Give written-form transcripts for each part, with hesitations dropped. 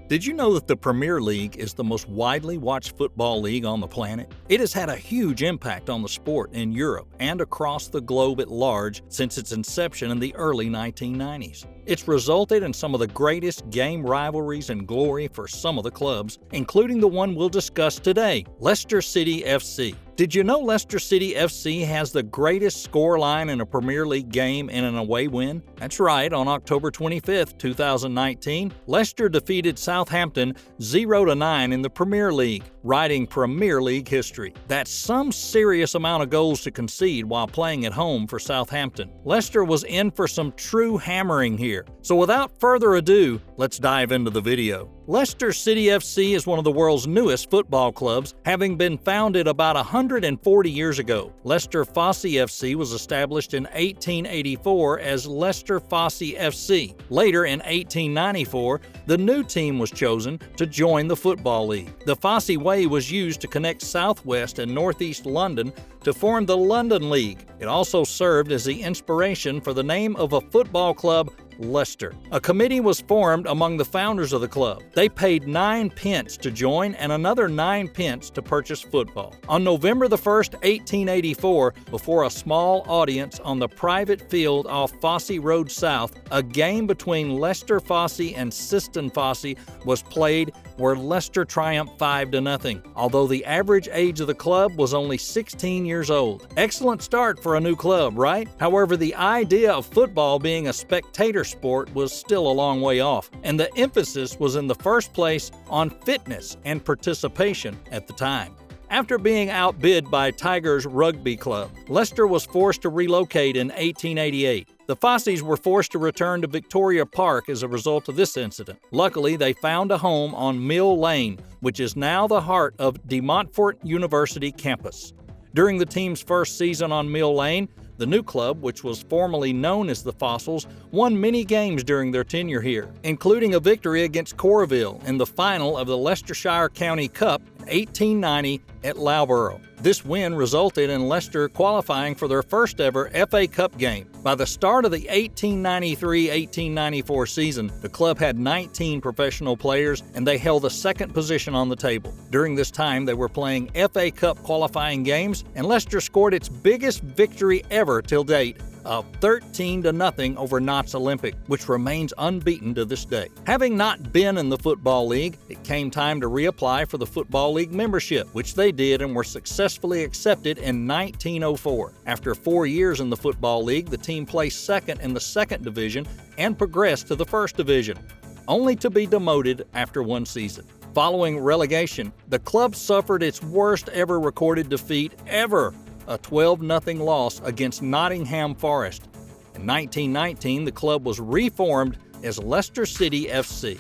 Did you know that the Premier League is the most widely watched football league on the planet? It has had a huge impact on the sport in Europe and across the globe at large since its inception in the early 1990s. It's resulted in some of the greatest game rivalries and glory for some of the clubs, including the one we'll discuss today, Leicester City FC. Did you know Leicester City FC has the greatest scoreline in a Premier League game in an away win? That's right, on October 25, 2019, Leicester defeated Southampton 0-9 in the Premier League, writing Premier League history. That's some serious amount of goals to concede while playing at home for Southampton. Leicester was in for some true hammering here. So without further ado, let's dive into the video. Leicester City FC is one of the world's newest football clubs, having been founded about 140 years ago. Leicester Fosse FC was established in 1884 as Leicester Fosse FC. Later in 1894, the new team was chosen to join the Football League. The Fosse Way was used to connect southwest and northeast London to form the London League. It also served as the inspiration for the name of a football club, Leicester. A committee was formed among the founders of the club. They paid 9 pence to join and another 9 pence to purchase football. On November 1st, 1884, before a small audience on the private field off Fosse Road South, a game between Leicester Fosse and Siston Fosse was played where Leicester triumphed 5-0, although the average age of the club was only 16 years old. Excellent start for a new club, right? However, the idea of football being a spectator sport was still a long way off, and the emphasis was in the first place on fitness and participation at the time. After being outbid by Tigers Rugby Club, Leicester was forced to relocate in 1888. The Fosses were forced to return to Victoria Park as a result of this incident. Luckily, they found a home on Mill Lane, which is now the heart of De Montfort University campus. During the team's first season on Mill Lane, the new club, which was formerly known as the Fossils, won many games during their tenure here, including a victory against Corville in the final of the Leicestershire County Cup in 1890 at Loughborough. This win resulted in Leicester qualifying for their first ever FA Cup game. By the start of the 1893-1894 season, the club had 19 professional players and they held the second position on the table. During this time, they were playing FA Cup qualifying games, and Leicester scored its biggest victory ever till date of 13-0 over Notts Olympic, which remains unbeaten to this day. Having not been in the Football League, it came time to reapply for the Football League membership, which they did and were successfully accepted in 1904. After 4 years in the Football League, the team placed second in the second division and progressed to the first division, only to be demoted after one season. Following relegation, the club suffered its worst ever recorded defeat ever, a 12-0 loss against Nottingham Forest. In 1919, the club was reformed as Leicester City FC.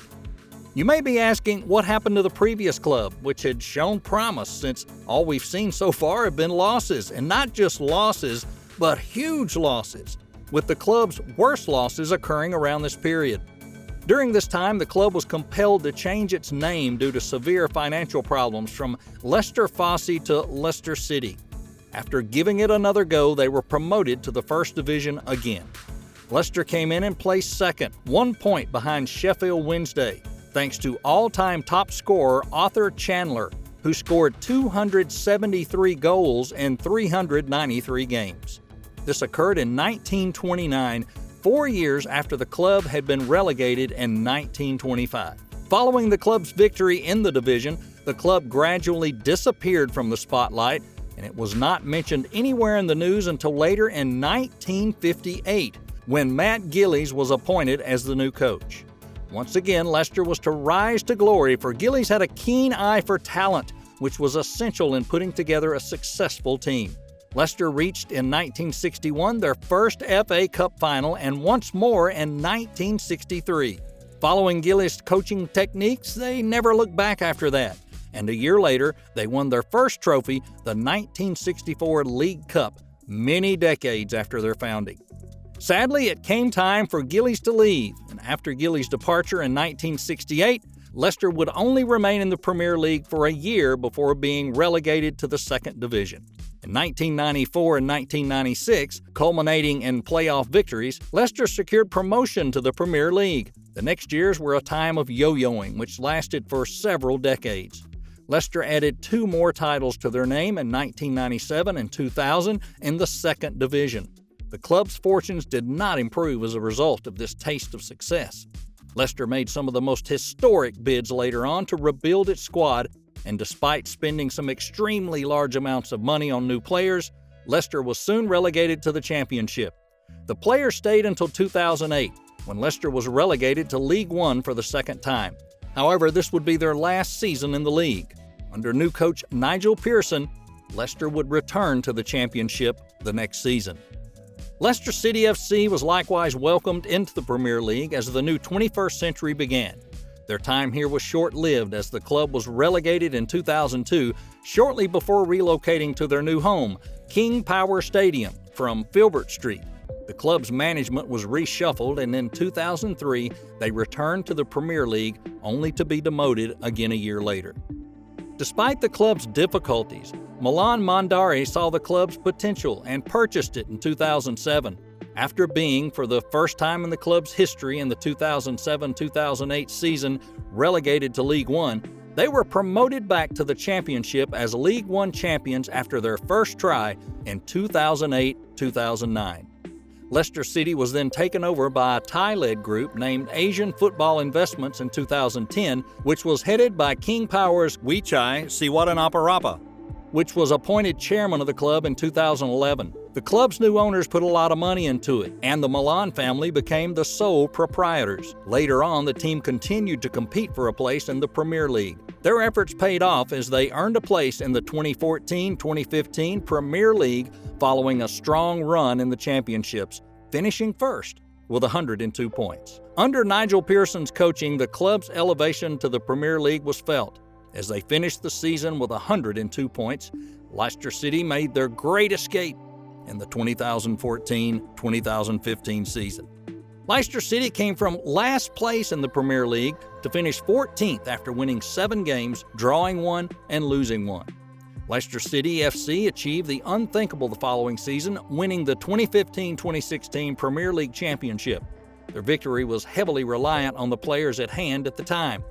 You may be asking what happened to the previous club, which had shown promise since all we've seen so far have been losses, and not just losses, but huge losses, with the club's worst losses occurring around this period. During this time, the club was compelled to change its name due to severe financial problems from Leicester Fosse to Leicester City. After giving it another go, they were promoted to the first division again. Leicester came in and placed second, 1 point behind Sheffield Wednesday, thanks to all-time top scorer Arthur Chandler, who scored 273 goals in 393 games. This occurred in 1929, 4 years after the club had been relegated in 1925. Following the club's victory in the division, the club gradually disappeared from the spotlight, and it was not mentioned anywhere in the news until later in 1958, when Matt Gillies was appointed as the new coach. Once again, Leicester was to rise to glory, for Gillies had a keen eye for talent, which was essential in putting together a successful team. Leicester reached in 1961 their first FA Cup final, and once more in 1963. Following Gillies' coaching techniques, they never looked back after that. And a year later, they won their first trophy, the 1964 League Cup, many decades after their founding. Sadly, it came time for Gillies to leave, and after Gillies' departure in 1968, Leicester would only remain in the Premier League for a year before being relegated to the second division. In 1994 and 1996, culminating in playoff victories, Leicester secured promotion to the Premier League. The next years were a time of yo-yoing, which lasted for several decades. Leicester added 2 more titles to their name in 1997 and 2000 in the second division. The club's fortunes did not improve as a result of this taste of success. Leicester made some of the most historic bids later on to rebuild its squad, and despite spending some extremely large amounts of money on new players, Leicester was soon relegated to the Championship. The players stayed until 2008, when Leicester was relegated to League One for the second time. However, this would be their last season in the league. Under new coach Nigel Pearson, Leicester would return to the Championship the next season. Leicester City FC was likewise welcomed into the Premier League as the new 21st century began. Their time here was short-lived as the club was relegated in 2002, shortly before relocating to their new home, King Power Stadium, from Filbert Street. The club's management was reshuffled, and in 2003, they returned to the Premier League, only to be demoted again a year later. Despite the club's difficulties, Milan Mondari saw the club's potential and purchased it in 2007. After being, for the first time in the club's history in the 2007-2008 season, relegated to League One, they were promoted back to the Championship as League One champions after their first try in 2008-2009. Leicester City was then taken over by a Thai-led group named Asian Football Investments in 2010, which was headed by King Power's Wichai Siwatanapparapa, which was appointed chairman of the club in 2011. The club's new owners put a lot of money into it, and the Milan family became the sole proprietors. Later on, the team continued to compete for a place in the Premier League. Their efforts paid off as they earned a place in the 2014-2015 Premier League following a strong run in the championships, finishing first with 102 points. Under Nigel Pearson's coaching, the club's elevation to the Premier League was felt. As they finished the season with 102 points, Leicester City made their great escape in the 2014-2015 season. Leicester City came from last place in the Premier League to finish 14th after winning 7 games, drawing 1 and losing 1. Leicester City FC achieved the unthinkable the following season, winning the 2015-2016 Premier League Championship. Their victory was heavily reliant on the players at hand at the time.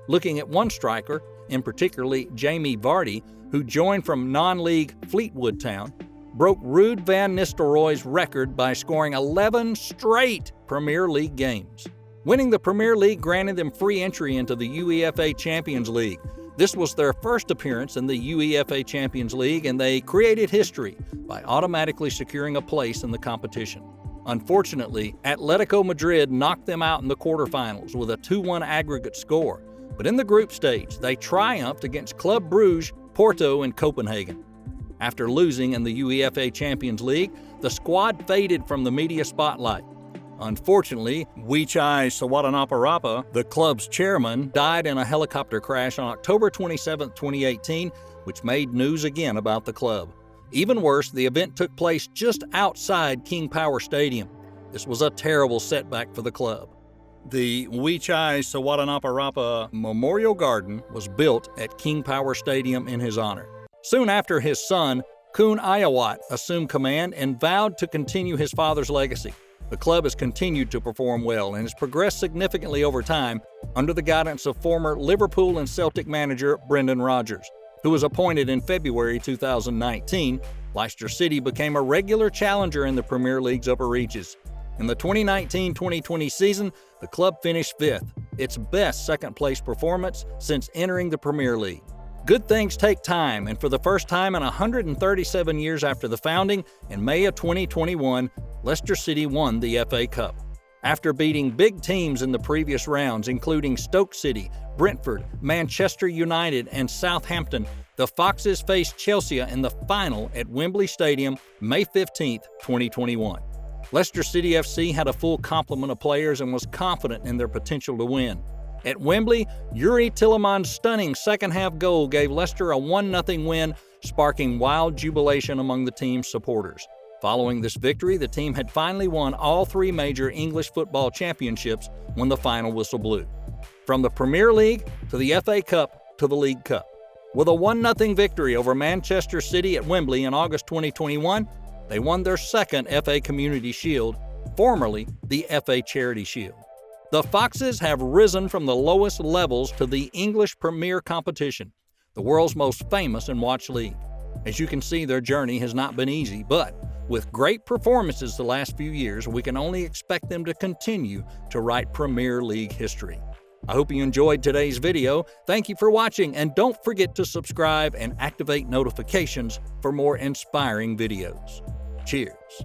Looking at one striker, in particularly Jamie Vardy, who joined from non-league Fleetwood Town, broke Ruud van Nistelrooy's record by scoring 11 straight Premier League games. Winning the Premier League granted them free entry into the UEFA Champions League. This was their first appearance in the UEFA Champions League, and they created history by automatically securing a place in the competition. Unfortunately, Atletico Madrid knocked them out in the quarterfinals with a 2-1 aggregate score, but in the group stage, they triumphed against Club Brugge, Porto, and Copenhagen. After losing in the UEFA Champions League, the squad faded from the media spotlight. Unfortunately, Wichai Siwatanapparapa, the club's chairman, died in a helicopter crash on October 27, 2018, which made news again about the club. Even worse, the event took place just outside King Power Stadium. This was a terrible setback for the club. The Wichai Siwatanapparapa Memorial Garden was built at King Power Stadium in his honor. Soon after, his son, Kun Ayawat, assumed command and vowed to continue his father's legacy. The club has continued to perform well and has progressed significantly over time under the guidance of former Liverpool and Celtic manager Brendan Rodgers, who was appointed in February 2019. Leicester City became a regular challenger in the Premier League's upper reaches. In the 2019-2020 season, the club finished 5th, its best second-place performance since entering the Premier League. Good things take time, and for the first time in 137 years after the founding, in May of 2021, Leicester City won the FA Cup. After beating big teams in the previous rounds, including Stoke City, Brentford, Manchester United, and Southampton, the Foxes faced Chelsea in the final at Wembley Stadium, May 15, 2021. Leicester City FC had a full complement of players and was confident in their potential to win. At Wembley, Yuri Tielemans' stunning second-half goal gave Leicester a 1-0 win, sparking wild jubilation among the team's supporters. Following this victory, the team had finally won all 3 major English football championships when the final whistle blew. From the Premier League to the FA Cup to the League Cup. With a 1-0 victory over Manchester City at Wembley in August 2021, they won their second FA Community Shield, formerly the FA Charity Shield. The Foxes have risen from the lowest levels to the English Premier competition, the world's most famous and watched league. As you can see, their journey has not been easy, but with great performances the last few years, we can only expect them to continue to write Premier League history. I hope you enjoyed today's video. Thank you for watching, and don't forget to subscribe and activate notifications for more inspiring videos. Cheers.